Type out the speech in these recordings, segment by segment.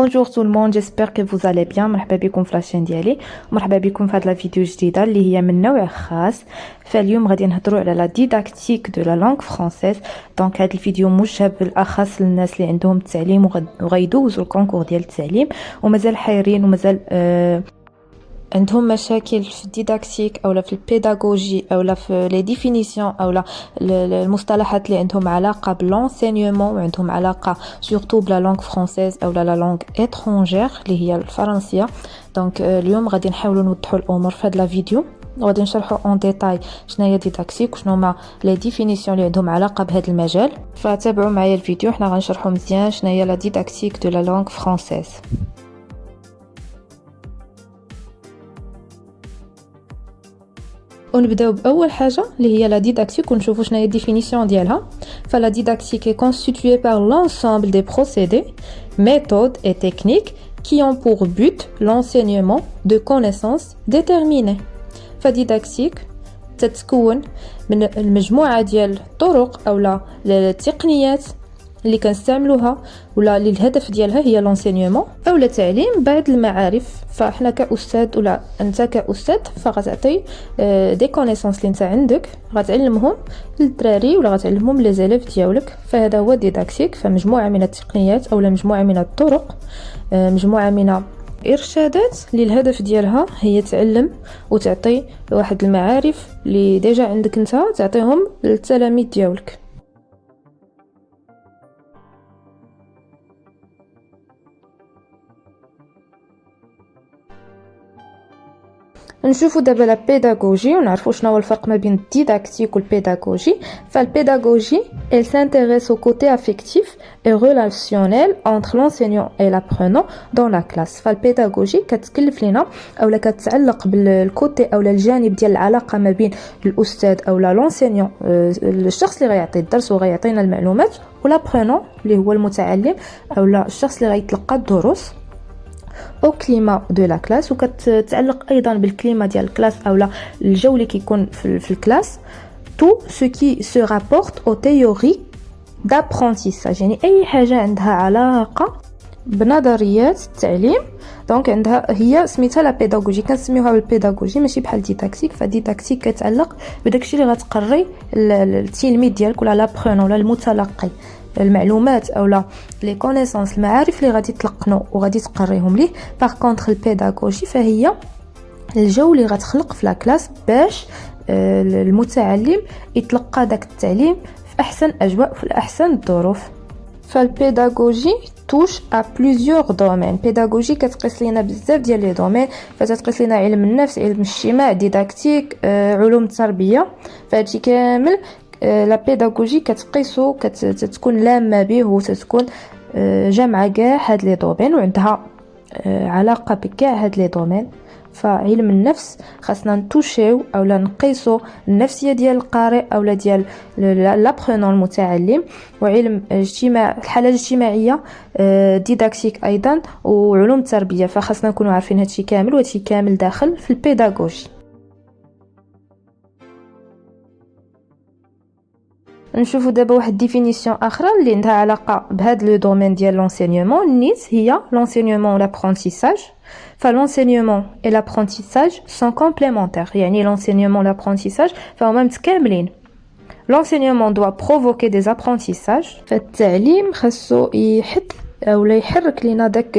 Bonjour tout le monde, j'espère que vous allez bien. مرحبا بكم في لاشين ديالي ومرحبا بكم في هاد لا فيديو جديده اللي هي من نوع خاص. فاليوم غادي نهضروا على لا ديداكتيك دو لا لانغ فرونسيز. دونك هاد الفيديو موجه بالاخص للناس اللي عندهم التعليم وغيدوزوا الكونكور ديال التعليم ومازال حايرين ومازال عندهم مشاكل في الديداكتيك اولا في البيداغوجي اولا في لي ديفينيسيون اولا المصطلحات اللي عندهم علاقه بالانسينيومون وعندهم علاقه سورتو بلا لانغ فرونسيز اولا لا لانغ اترونجير اللي هي الفرنسيه. دونك اليوم غادي نحاولوا نوضحوا الامور في هذا الفيديو، غادي نشرحوا اون ديتاي شنو هي ديداكتيك وشنو هما لي ديفينيسيون اللي عندهم علاقه بهذا المجال. فتابعوا معايا الفيديو، حنا غنشرحوا مزيان شنو هي لا ديداكتيك دو لا لانغ فرونسيز. ونبداو باول حاجه اللي هي لا ديداكتيك ونشوفوا شنو هي الديفينيسيون ديالها. فلا ديداكتيك est constituée par l'ensemble des procédés, méthodes et techniques qui ont pour but l'enseignement de connaissances déterminées. فديداكتيك تتكون من المجموعه ديال الطرق اولا التقنيات اللي كنستعملوها ولا اللي الهدف ديالها هي لونسينيومون اولا تعليم بعض المعارف. فاحنا كاستاذ ولا انت كاستاذ فغتعطي دي كونيسونس اللي انت عندك غتعلمهم للدراري ولا غتعلمهم لي زيليف ديالك. فهذا هو ديداكتيك، فمجموعه من التقنيات اولا مجموعه من الطرق، مجموعه من ارشادات اللي الهدف ديالها هي تعلم وتعطي واحد المعارف اللي ديجا عندك انت تعطيهم للتلاميذ ديالك. نشوفوا دابا لا بيداغوجي ونعرفوا شنو هو الفرق ما بين الديداكتيك والبيداغوجي. فالبيداغوجي elle s'intéresse au côté affectif et relationnel entre l'enseignant et l'apprenant dans la classe. فالبيداغوجي كتكلف لينا اولا كتعلق بالكوتي اولا الجانب ديال العلاقه ما بين الاستاذ اولا لونسينيون الشخص اللي غيعطي الدرس وغيعطينا المعلومات والابرونون اللي هو المتعلم اولا الشخص اللي غيتلقى الدروس او كليما دو لا كلاس. وكتعلق ايضا بالكليما ديال الكلاس اولا الجو اللي كيكون في الكلاس. تو سو كي سو رابورت او تيوري دابرونتيساج، يعني اي حاجه عندها علاقه بنظريات التعليم. دونك عندها هي سميتها لا بيداغوجي، كنسميوها بالبيداغوجي ماشي بحال ديداكتيك. فديداكتيك كتعلق بداكشي اللي غتقري التلميذ ديالك ولا لابرونون ولا المتلقي المعلومات اولا لي كونيسونس المعارف اللي غادي تلقنوا وغادي تقريهم ليه. باغ كونطخ البيداغوجي فهي الجو اللي غتخلق في لا كلاس باش المتعلم يتلقى داك التعليم في احسن اجواء في احسن الظروف. فالبيداغوجي touche à plusieurs domaines. pédagogie كتقيس لينا بزاف ديال لي دومين، فتتقيس لينا علم النفس، علم الاجتماع، ديداكتيك، علوم التربيه. فهادشي كامل لا بيداغوجي كتقيسو كتكون لامه به وتتكون جامعه كاع هاد لي دومين وعندها علاقه بكاع هاد لي دومين. فعلم النفس خاصنا نتوشيو اولا نقيسو النفسيه ديال القارئ اولا ديال لابرونون المتعلم. وعلم الاجتماع الحاله الاجتماعيه ديداكتيك ايضا، وعلوم التربيه. فخاصنا نكونوا عارفين هادشي كامل وهادشي كامل داخل في البيداغوجي. نشوفوا دابا واحد ديفينيسيون اخرى اللي عندها علاقه بهذا لو دومين ديال لونسينيومون. نيت هي لونسينيومون و لابرونتيساج. فالونسينيومون اي لابرونتيساج سون كومبليمونتير، يعني لونسينيومون و لابرونتيساج فهما متكاملين. لونسينيومون دوا بروفوكي دي زابرونتيساج، فالتعليم خاصو يحث اولا يحرك لينا داك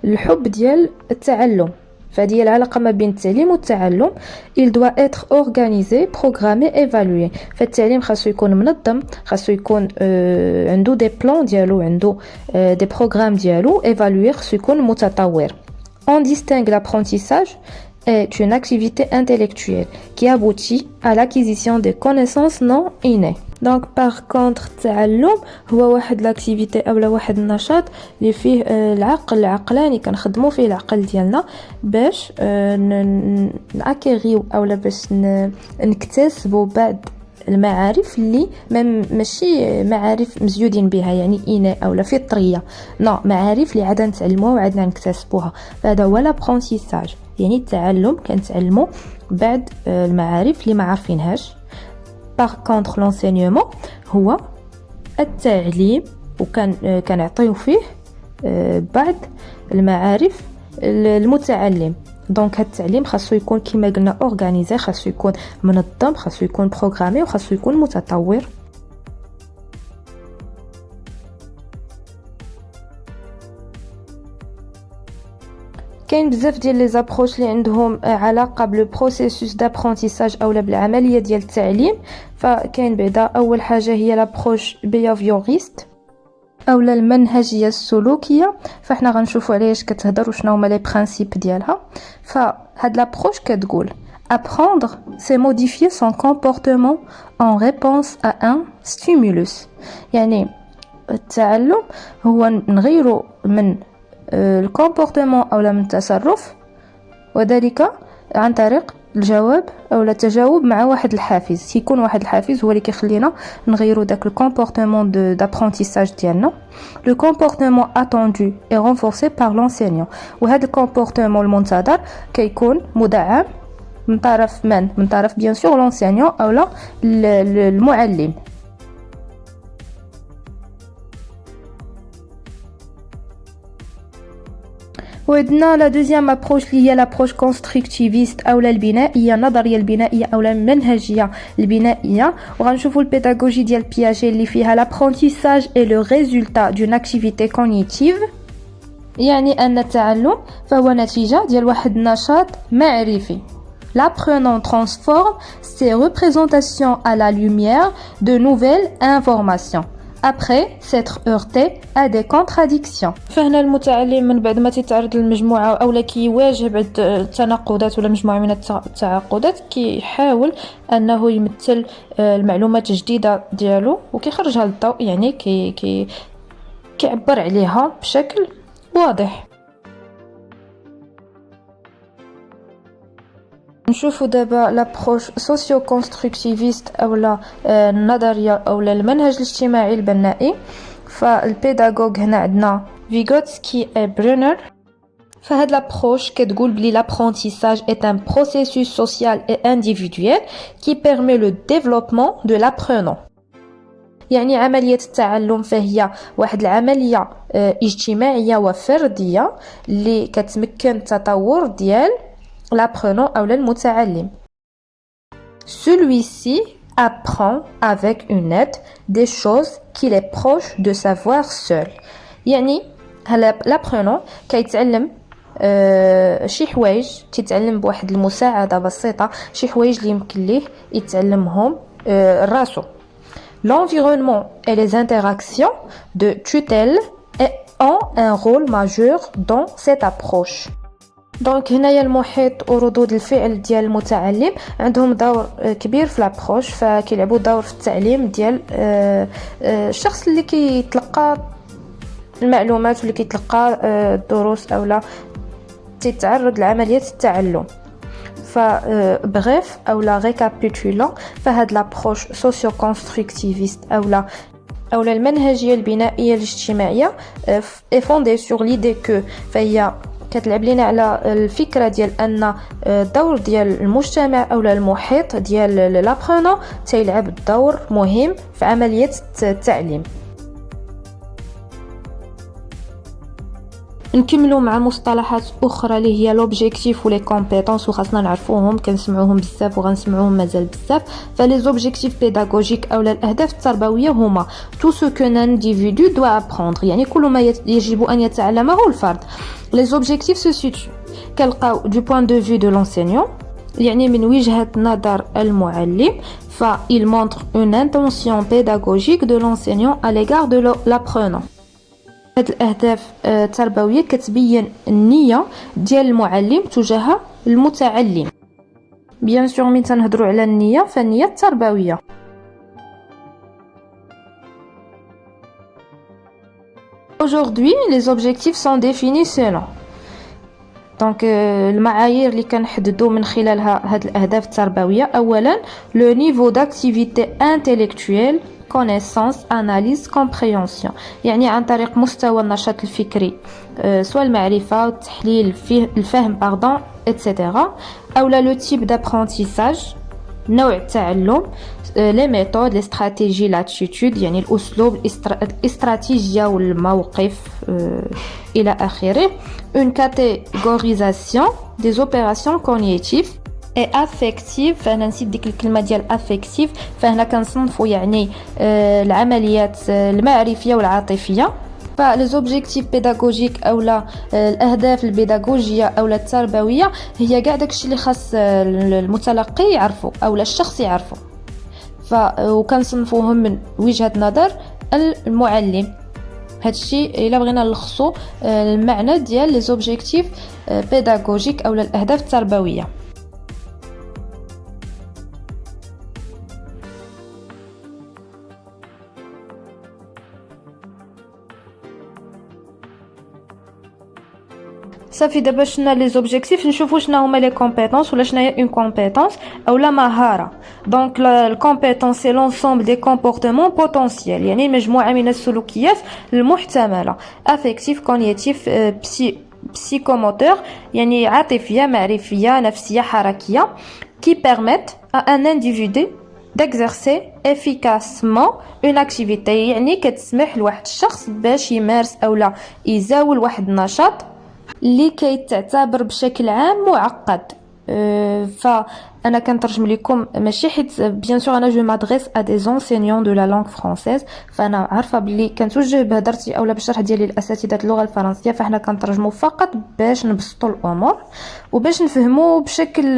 الحب ديال التعلم. فهذه العلاقه ما بين التعليم والتعلم. il doit être organisé, programmé, évalué. فالتعليم خاصو يكون منظم، خاصو يكون عنده دي بلان ديالو، عنده دي بروغرام ديالو. évaluer خاصو يكون متطور. on distingue l'apprentissage est une activité intellectuelle qui aboutit à l'acquisition des connaissances non innées. donc par contre التعلم هو واحد لاكتيفيتي اولا واحد النشاط اللي فيه العقل العقلاني، كنخدموا فيه العقل ديالنا باش ناكيغيو اولا باش نكتسبوا بعض المعارف اللي ماشي معارف مزيودين بها يعني إناء اولا فطريه، لا معارف اللي عادة نتعلموها وعادنا نكتسبوها. فهذا هو لابرونتيساج، يعني التعلم كنتعلموا بعض المعارف اللي ما عارفينهاش. باغ كونطخ لونسينيومون هو التعليم وكان كنعطيو فيه بعض المعارف المتعلم. دونك هاد التعليم خاصو يكون كما قلنا اورغانيزي، خاصو يكون منظم، خاصو يكون بروغرامي، وخاصو يكون متطور. كاين بزاف ديال لي زابروش اللي عندهم علاقه بالبروسيسوس دابرونتيساج اولا بالعمليه ديال التعليم. فكاين بعدا اول حاجه هي لابروش بيافيوريست اولا المنهجيه السلوكيه. فاحنا غنشوفوا على اش كتهضر وشنو هما لي برينسيپ ديالها. فهاد لابروش كتقول apprendre c'est modifier son comportement en réponse à un stimulus. يعني التعلم هو نغيروا من الكومبورتمون اولا من التصرف، وذلك عن طريق الجواب اولا التجاوب مع واحد الحافز. يكون واحد الحافز هو اللي كيخلينا نغيروا داك الكومبورتمون دابرونتيساج ديالنا. لو كومبورتمون اتوندو اي رونفورسي بار لونسينيون. وهذا الكومبورتمون المنتظر كيكون مدعم من طرف من طرف بيان سور لونسينيون اولا المعلم. وعندنا لا دوزيام ابروش اللي هي لابروش كونستركتيفيست اولا البنائيه، النظريه البنائيه اولا المنهجيه البنائيه. وغنشوفوا البيداغوجي ديال بياجي اللي فيها لابرونتيساج اي لو ريزولتا دون اكتيفيتي كوغنيتيف. يعني ان التعلم فهو نتيجه ديال واحد النشاط معرفي. L'apprenant transforme ses représentations à la lumière de nouvelles informations après s'être heurté à des contradictions. فهنا المتعلم من بعد ما تتعرض للمجموعة أو كيواجه بعض التناقضات ولا مجموعة من التعاقدات، كيحاول أنه يمثل المعلومات الجديدة ديالو وكيخرجها للضوء. يعني كيعبر عليها بشكل واضح. نشوفوا دابا لابروش سوسيو كونستركتيفيست اولا النظريه اولا المنهج الاجتماعي البنائي. فالبيداغوغ هنا عندنا فيغوتسكي اي برونر. فهاد لابروش كتقول بلي l'apprentissage est un processus social et individuel qui permet le développement de l'apprenant. يعني عملية التعلم فهي واحد العملية اجتماعية وفردية اللي كتمكن التطور ديال l'apprenant ou المتعلم. Celui-ci apprend avec une aide des choses qu'il est proche de savoir seul. يعني l'apprenant كيتعلم شي حوايج، تيتعلم بواحد المساعدة بسيطة، شي حوايج اللي يمكن ليه يتعلمهم راسو. L'environnement et les interactions de tutelle ont un rôle majeur dans cette approche. دونك هنايا المحيط وردود الفعل ديال المتعلم عندهم دور كبير في لابروش. فكيلعبوا دور في التعليم ديال الشخص اللي كيتلقى المعلومات واللي كيتلقى الدروس اولا تتعرض لعمليه التعلم. فبغيف اولا ريكابيتولون، فهاد لابروش سوسيو كونستركتيفيست اولا المنهجيه البنائيه الاجتماعيه اي فوندي سور ليدي كو، فهي كتلعب لينا على الفكره ديال ان الدور ديال المجتمع اولا المحيط ديال لابرونون تيلعب دور مهم في عمليه التعليم. نكملوا مع مصطلحات اخرى اللي هي لوبجيكتيف ولي كومبيتونس، وخاصنا نعرفوهم، كنسمعوهم بزاف وغنسمعوهم مازال بزاف. فلي زوبجيكتيف بيداغوجيك اولا الاهداف التربويه هما تو سو كون انديفيدو دو ابروندر، يعني كل ما يجب ان يتعلمه الفرد. لي زوبجيكتيف سو سيتو كنلقاو دو بوين دو في دو لونسينيون، يعني من وجهه نظر المعلم. فil montre une intention pédagogique de l'enseignant à l'égard de l'apprenant. هاد الاهداف التربويه كتبين النيه ديال المعلم تجاه المتعلم. بيان سور مين تنهضروا على النيه فالنيه التربويه. Aujourd'hui, les objectifs sont définis selon. دونك المعايير اللي كنحددوا من خلالها هاد الاهداف التربويه. اولا لو نيفو داكتيفيتي انتيليكتويل، connaissance, analyse, compréhension، يعني عن طريق مستوى النشاط الفكري سواء المعرفة والتحليل الفهم etc. أو لو تيب d'apprentissage نوع التعلم، لي ميثود، لي استراتيجي، لاتيتود يعني الاسلوب، الاستراتيجيه والموقف الى اخره. une catégorisation des opérations cognitives et affectives. فهنا نسيت ديك الكلمه ديال affective، فهنا كنصنفوا يعني العمليات المعرفيه والعاطفيه. فلي اوبجيكتيف بيداغوجيك اولا الاهداف البيداغوجيه اولا التربويه هي كاع داكشي اللي خاص المتلقي يعرفه اولا الشخص يعرفه، وكنصنفوهم من وجهه نظر المعلم. هادشي الا بغينا نلخصوا المعنى ديال لي اوبجيكتيف بيداغوجيك اولا الاهداف التربويه. صافي دابا شنا لي زوبجيكتيف، نشوفوا شنو هما لي كومبيتونس ولا شنو هي اون كومبيتونس اولا مهاره. دونك الكومبيتونس سي لونسومبل دي كومبورتمون بوتونسييل يعني مجموعه من السلوكيات المحتمله، افيكتيف، كونيتيف، بسيكوموتور يعني عاطفيه، معرفيه، نفسيه، حركيه، qui permettent à un individu d'exercer efficacement une activité يعني كتسمح لواحد الشخص باش يمارس اولا يزاول واحد النشاط اللي كيتعتبر بشكل عام معقد. فانا كنترجم لكم ماشي حيت بيان سور انا جو مادريس ا دي انسينيون دو لا لانغ فرونسيز، فانا عارفه بلي كنتوجه بهضرتي اولا بالشرح ديالي لاساتذه اللغه الفرنسيه، فاحنا كنترجموا فقط باش نبسطوا الامور وباش نفهموا بشكل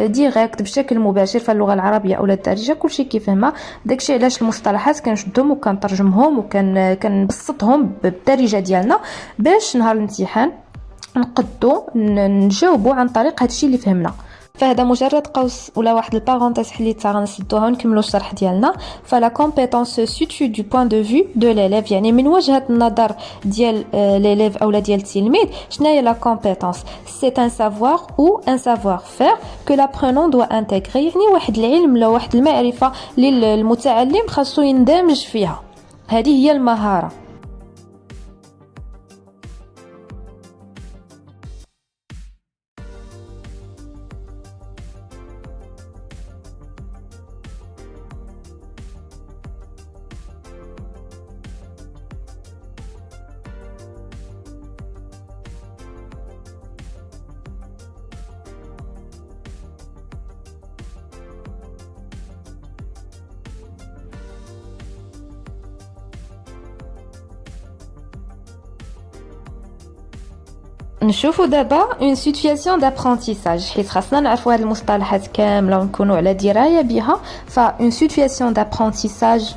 ديريكت بشكل مباشر. فاللغه العربيه اولا الدارجه كلشي كيفهمها، داكشي علاش المصطلحات كنشدهم وكنترجمهم وكنبسطهم بالدارجه ديالنا باش نهار الامتحان نقدو نجاوبوا عن طريق هادشي اللي فهمنا. فهذا مجرد قوس ولا واحد البارونتيز حليتها غنسدوها ونكملوا الشرح ديالنا. فلا كومبيتونس سيتوي دو بوين دو فيو دو ليليف يعني من وجهه النظر ديال ليليف اولا ديال التلميذ. شنو هي لا كومبيتونس؟ سي ان سافوار او ان سافوار فير كو لابرونون دو انتيغري يعني واحد العلم ولا واحد المعرفه اللي المتعلم خاصو يندمج فيها. هذه هي المهاره. نشوفوا دابا اون سيتوياسيون دابرونتيساج حيت خاصنا نعرفوا هاد المصطلحات كامله ونكونوا على درايه بها. فاون سيتوياسيون دابرونتيساج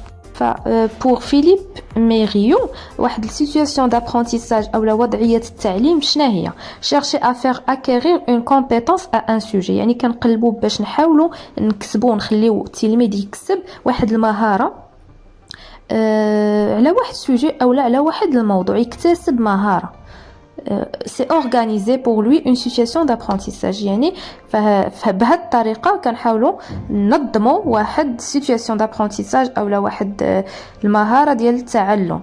pour Philippe Mérion واحد السيتوياسيون دابرونتيساج اولا وضعيه التعليم شنو هي؟ chercher à faire acquérir une compétence à un sujet يعني كنقلبوا باش نحاولوا نكسبوا نخليو التلميذ يكسب واحد المهاره على واحد سوجي اولا على واحد الموضوع، يكتسب مهاره. c'est organisé pour lui une situation d'apprentissage يعني فبهذه الطريقه كنحاولوا ننظموا واحد situation d'apprentissage اولا واحد المهاره ديال التعلم.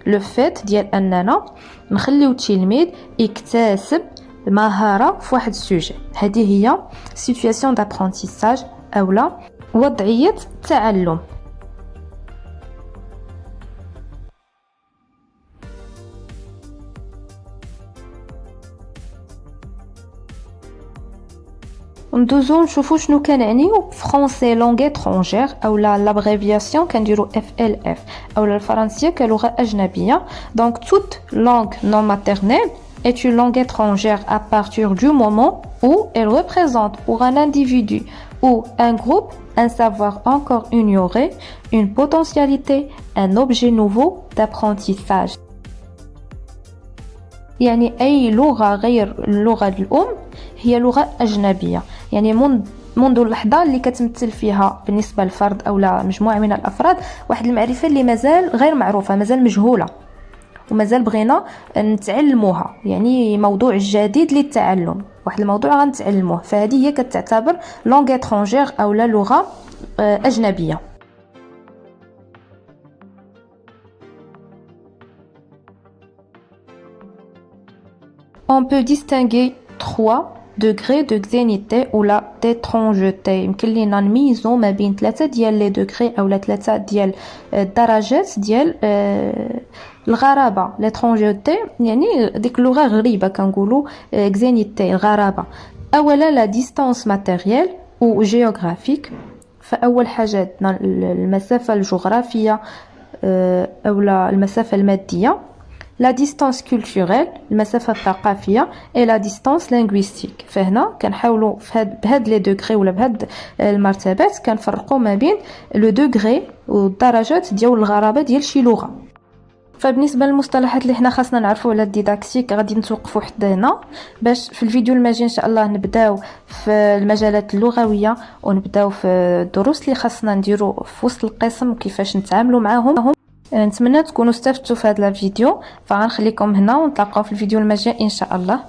لو فيت ديال اننا نخليو التلميذ يكتسب مهاره في واحد السوجي، هذه هي situation d'apprentissage اولا وضعيه التعلم. ندوزو نشوفو شنو كنعنيو فرونسي لونغ étrangère اولا لابريفياسيون كنديرو FLF اولا الفرنسيه كلغه اجنبيه. دونك toute langue non maternelle est une langue étrangère à partir du moment où elle représente pour un individu ou un groupe un savoir encore ignoré, une potentialité, un objet nouveau d'apprentissage. يعني أي لغة غير اللغة الأم هي لغة أجنبية، يعني منذ اللحظة اللي كتمثل فيها بالنسبة للفرد أو مجموعة من الأفراد واحد المعرفة اللي مازال غير معروفة، مازال مجهولة ومازال بغينا نتعلموها، يعني موضوع جديد للتعلم، واحد الموضوع غنتعلموه. فهذه هي كتعتبر لونغ étrangère أو لغة أجنبية. On peut distinguer trois degré de xénité ولا d'étrangeté. يمكن لينا نميزو ما بين 3 ديال لي دوغري اولا 3 ديال الدرجات ديال الغرابه. l'étrangeté يعني ديك اللغه غريبه كنقولوا xénité الغرابه. اولا لا ديستانس ماتيريال و جيوغرافيك. فاول حاجه عندنا المسافه الجغرافيه اولا المسافه الماديه. لا ديستانس كولتوريل المسافه الثقافيه اي لا ديستانس لينغويستيك. فهنا كنحاولوا بهاد لي دوغري ولا بهاد المرتبات كنفرقوا ما بين لو دوغري والدرجات ديال الغرابه ديال شي لغه. فبالنسبه للمصطلحات اللي حنا خاصنا نعرفوا على الديداكتيك غادي نتوقفوا حتى هنا، باش في الفيديو الماجي ان شاء الله نبداو في المجالات اللغويه ونبداو في الدروس اللي خاصنا نديرو في وسط القسم وكيفاش نتعاملوا معاهم. نتمنى تكونوا استفدتوا في هذا الفيديو، فغنخليكم هنا ونتلاقاو في الفيديو الماجي ان شاء الله.